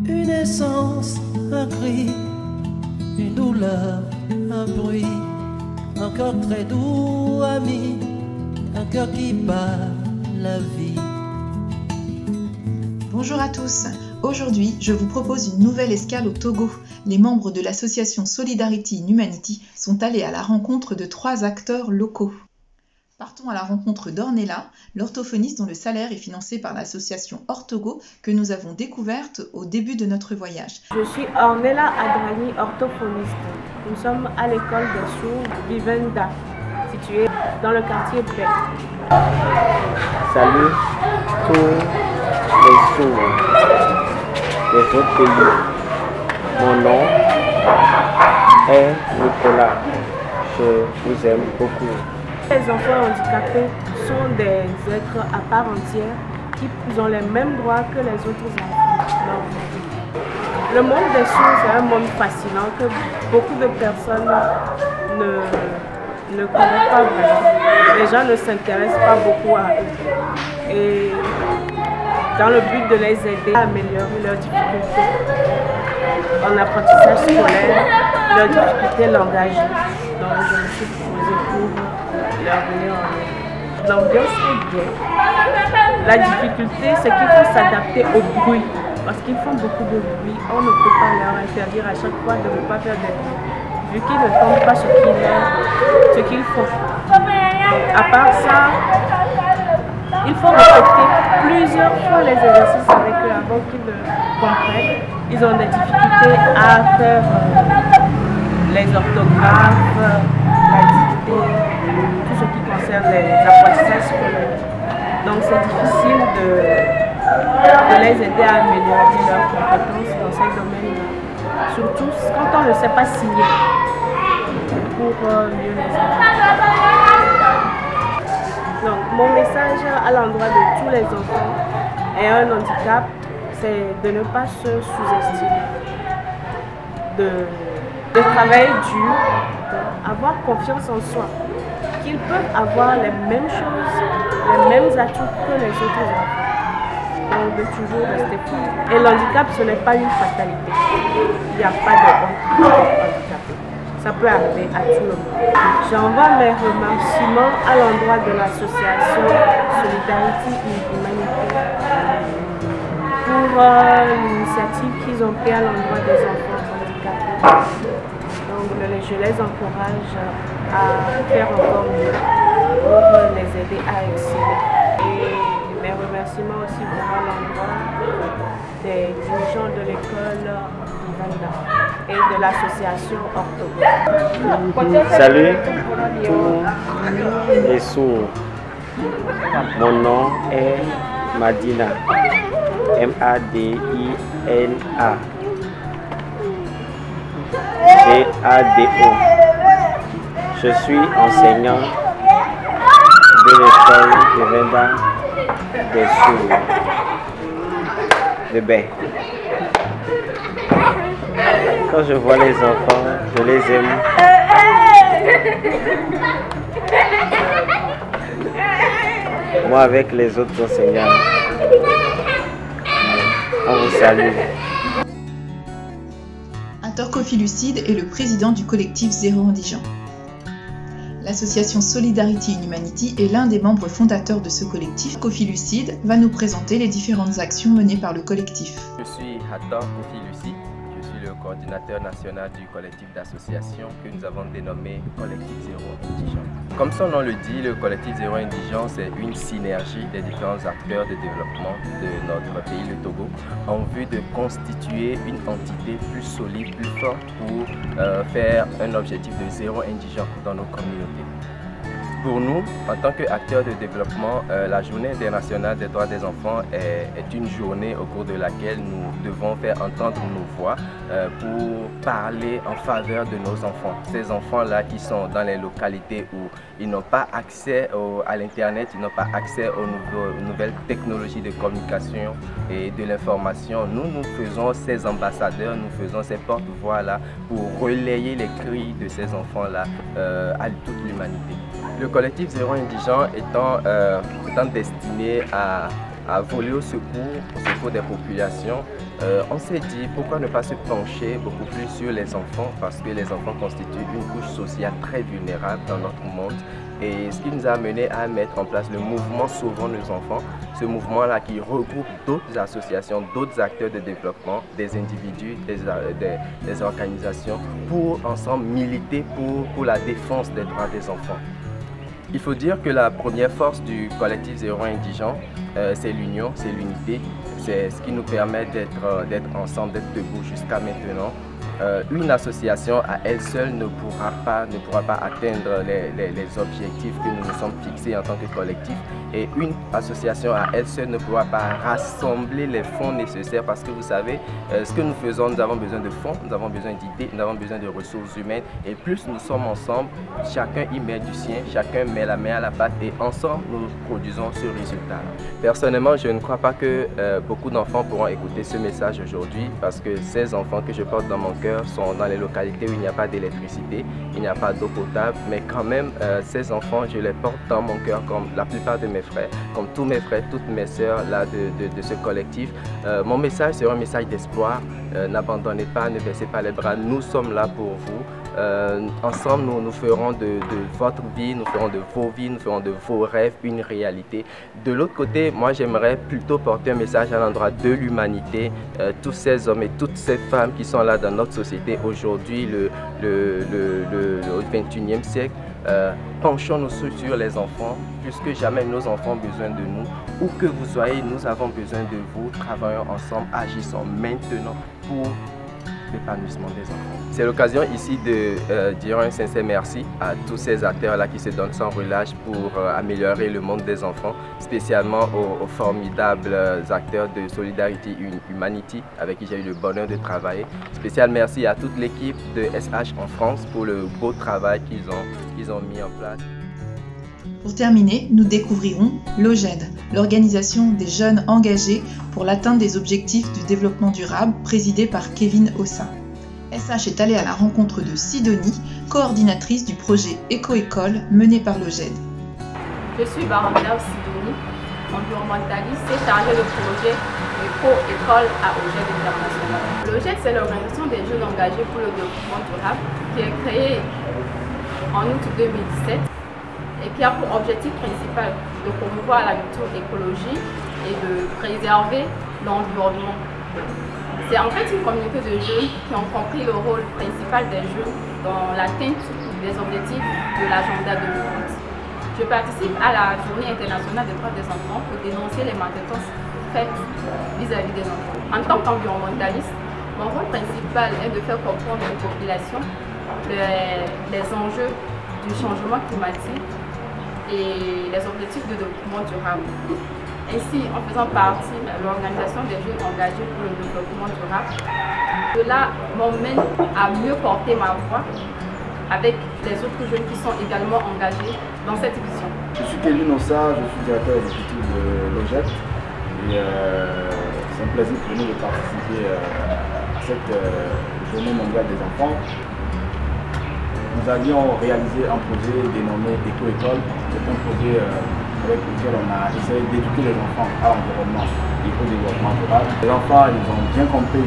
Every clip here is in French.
Une essence, un cri, une douleur, un bruit, un cœur très doux, ami, un cœur qui bat la vie. Bonjour à tous, aujourd'hui je vous propose une nouvelle escale au Togo. Les membres de l'association Solidarity in Humanity sont allés à la rencontre de 3 acteurs locaux. Partons à la rencontre d'Ornella, l'orthophoniste dont le salaire est financé par l'association Ortogo que nous avons découverte au début de notre voyage. Je suis Ornella Adrani, orthophoniste. Nous sommes à l'école des sourds Vivenda, située dans le quartier Paix. Salut tous les sourds des autres pays. Mon nom est Nicolas. Je vous aime beaucoup. Les enfants handicapés sont des êtres à part entière qui ont les mêmes droits que les autres enfants. Le monde des sourds, c'est un monde fascinant que beaucoup de personnes ne connaissent pas vraiment. Les gens ne s'intéressent pas beaucoup à eux. Et dans le but de les aider à améliorer leurs difficultés en apprentissage scolaire, leurs difficultés langagières. Donc je me suis proposée pour leur venir en aide. L'ambiance est bien. La difficulté, c'est qu'il faut s'adapter au bruit. Parce qu'ils font beaucoup de bruit, on ne peut pas leur interdire à chaque fois de ne pas faire de bruit, vu qu'ils ne font pas ce qu'ils font. À part ça, il faut répéter plusieurs fois les exercices avec eux avant qu'ils ne comprennent. Ils ont des difficultés à faire les orthographes, la dictée, tout ce qui concerne les apprentissages scolaires. Donc c'est difficile de les aider à améliorer leurs compétences dans ces domaines-là. Surtout quand on ne sait pas signer pour mieux les aider. Donc mon message à l'endroit de tous les enfants ayant un handicap, c'est de ne pas se sous-estimer, de travailler dur, avoir confiance en soi, qu'ils peuvent avoir les mêmes choses, les mêmes atouts que les autres enfants. Donc de toujours rester fort. Et l'handicap, ce n'est pas une fatalité. Il n'y a pas de honte handicapé. Ça peut arriver à tout le monde. J'envoie mes remerciements à l'endroit de l'association Solidarity in Humanity pour l'initiative qu'ils ont prise à l'endroit des enfants handicapés. Donc je les encourage à faire encore mieux pour les aider à exceller. Et mes remerciements aussi pour l'endroit des dirigeants de l'école Vivenda et de l'association Ortogo. Salut tous les sourds. Mon nom est Madina. M-A-D-I-N-A. G-A-D-O. Je suis enseignant de l'école Vivenda des sourds de Baie. Quand je vois les enfants, je les aime. Moi avec les autres enseignants, on vous salue. Kofi Lucide est le président du collectif Zéro Indigent. L'association Solidarity in Humanity est l'un des membres fondateurs de ce collectif. Kofi Lucide va nous présenter les différentes actions menées par le collectif. Je suis Hathor Kofi Lucide, je suis le coordinateur national du collectif d'associations que nous avons dénommé Collectif Zéro Indigent. Comme son nom le dit, le collectif Zéro Indigent, c'est une synergie des différents acteurs de développement de notre pays, le Togo, en vue de constituer une entité plus solide, plus forte pour faire un objectif de zéro indigent dans nos communautés. Pour nous, en tant qu'acteurs de développement, la Journée internationale des droits des enfants est une journée au cours de laquelle nous devons faire entendre nos voix pour parler en faveur de nos enfants. Ces enfants-là qui sont dans les localités où ils n'ont pas accès à l'Internet, ils n'ont pas accès aux nouvelles technologies de communication et de l'information. Nous faisons ces ambassadeurs, nous faisons ces porte-voix-là pour relayer les cris de ces enfants-là à toute l'humanité. Le collectif Zéro Indigent étant destiné à voler au secours des populations on s'est dit pourquoi ne pas se pencher beaucoup plus sur les enfants, parce que les enfants constituent une couche sociale très vulnérable dans notre monde. Et ce qui nous a amené à mettre en place le mouvement Sauvons nos enfants, ce mouvement-là qui regroupe d'autres associations, d'autres acteurs de développement, des individus, des organisations, pour ensemble militer pour la défense des droits des enfants. Il faut dire que la première force du collectif Zéro Indigent, c'est l'union, c'est l'unité, c'est ce qui nous permet d'être ensemble, d'être debout jusqu'à maintenant. Une association à elle seule ne pourra pas atteindre les objectifs que nous nous sommes fixés en tant que collectif, et une association à elle seule ne pourra pas rassembler les fonds nécessaires, parce que vous savez, ce que nous faisons, nous avons besoin de fonds, nous avons besoin d'idées, nous avons besoin de ressources humaines, et plus nous sommes ensemble, chacun y met du sien, chacun met la main à la pâte, et ensemble nous produisons ce résultat. Personnellement, je ne crois pas que beaucoup d'enfants pourront écouter ce message aujourd'hui, parce que ces enfants que je porte dans mon cœur sont dans les localités où il n'y a pas d'électricité, il n'y a pas d'eau potable, mais quand même ces enfants, je les porte dans mon cœur comme la plupart de mes frères, comme tous mes frères, toutes mes sœurs là de ce collectif. Mon message sera un message d'espoir. N'abandonnez pas, ne baissez pas les bras, nous sommes là pour vous. Ensemble, nous ferons de votre vie, nous ferons de vos vies, nous ferons de vos rêves une réalité. De l'autre côté, moi j'aimerais plutôt porter un message à l'endroit de l'humanité, tous ces hommes et toutes ces femmes qui sont là dans notre société aujourd'hui, le 21e siècle. Penchons-nous sur les enfants, plus que jamais nos enfants ont besoin de nous. Où que vous soyez, nous avons besoin de vous. Travaillons ensemble, agissons maintenant pour l'épanouissement des enfants. C'est l'occasion ici de dire un sincère merci à tous ces acteurs-là qui se donnent sans relâche pour améliorer le monde des enfants, spécialement aux formidables acteurs de Solidarity Humanity avec qui j'ai eu le bonheur de travailler. Spécial merci à toute l'équipe de SH en France pour le beau travail qu'ils ont mis en place. Pour terminer, nous découvrirons l'OGED, l'organisation des jeunes engagés pour l'atteinte des objectifs du développement durable, présidée par Kevin Ossa. SH est allé à la rencontre de Sidonie, coordinatrice du projet Éco-École mené par l'OGED. Je suis Baranda Sidonie, environnementaliste et chargée de projet Éco-École à OGED International. L'OGED, c'est l'organisation des jeunes engagés pour le développement durable qui est créée en août 2017. Et qui a pour objectif principal de promouvoir l'agriculture-écologie et de préserver l'environnement. C'est en fait une communauté de jeunes qui ont compris le rôle principal des jeunes dans l'atteinte des objectifs de l'agenda 2030. Je participe à la Journée internationale des droits des enfants pour dénoncer les maltraitances faites vis-à-vis des enfants. En tant qu'environnementaliste, mon rôle principal est de faire comprendre aux populations les enjeux du changement climatique et les objectifs de développement durable. Ainsi, en faisant partie de l'organisation des jeunes engagés pour le développement durable, cela m'emmène à mieux porter ma voix avec les autres jeunes qui sont également engagés dans cette vision. Je suis Kevin Ossa, je suis directeur exécutif de l'OGED et c'est un plaisir pour nous de participer à cette journée mondiale des enfants. Nous avions réalisé un projet dénommé Éco-École. C'est un projet avec lequel on a essayé d'éduquer les enfants à l'environnement et au développement durable. Les enfants, ils ont bien compris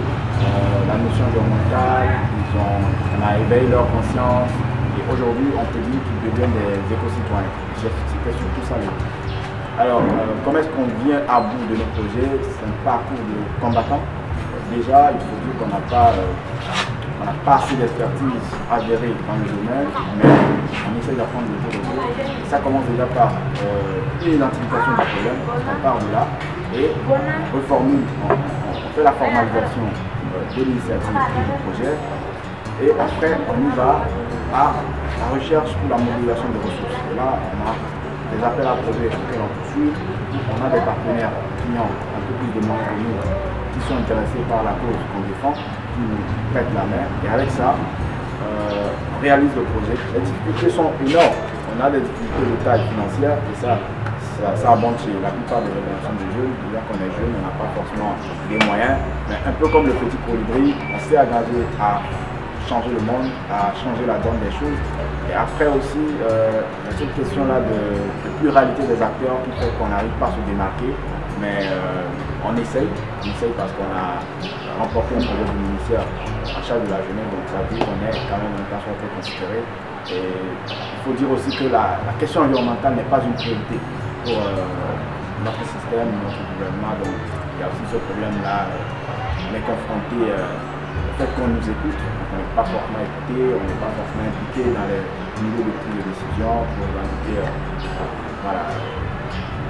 la notion environnementale, on a éveillé leur conscience et aujourd'hui, on peut dire qu'ils deviennent des éco-citoyens. C'était surtout ça. Alors, comment est-ce qu'on vient à bout de nos projets? C'est un parcours de combattants. Déjà, il faut dire qu'on n'a pas assez d'expertise avérée dans le domaine, mais on essaie d'apprendre le jour au jour. Ça commence déjà par une identification du problème, on part de là, et on reformule, on fait la formalisation de l'initiative du projet, et après on y va à la recherche ou la mobilisation de ressources. Et là, on a des appels à projets auxquels on poursuit, on a des partenaires qui ont un peu plus de moyens que nous, qui sont intéressés par la cause qu'on défend, qui nous prêtent la main, et avec ça, on réalise le projet. Les difficultés sont énormes, on a des difficultés de taille financière, et ça abonde chez la plupart des organisations de jeunes. Bien qu'on est jeune, on n'a pas forcément les moyens, mais un peu comme le petit colibri, on s'est engagé à changer le monde, à changer la donne des choses. Et après aussi, cette question-là de pluralité des acteurs qui fait qu'on n'arrive pas à se démarquer. mais on essaye parce qu'on a remporté un projet de ministère en charge de la jeunesse, donc ça veut dire qu'on est quand même un cas soit très considéré. Et il faut dire aussi que la question environnementale n'est pas une priorité pour notre système, notre gouvernement, donc il y a aussi ce problème-là. On est confronté au fait qu'on nous écoute, on n'est pas forcément écouté, on n'est pas forcément impliqué dans les niveaux de prise de décision pour indiquer voilà,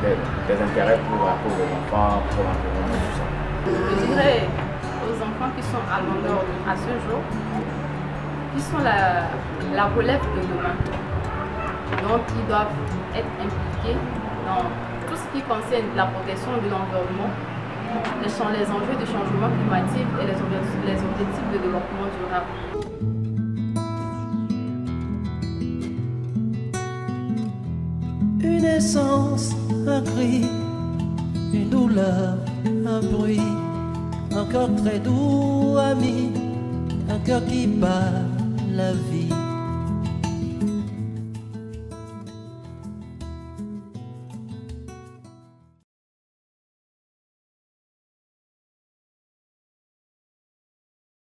des intérêts pour la cause des enfants, pour l'environnement, tout ça. Je dirais aux enfants qui sont à l'honneur à ce jour, qui sont la relève de demain. Donc ils doivent être impliqués dans tout ce qui concerne la protection de l'environnement, les enjeux du changement climatique et les objectifs de développement durable. Une essence, un cri, une douleur, un bruit, un cœur très doux, ami, un cœur qui bat la vie.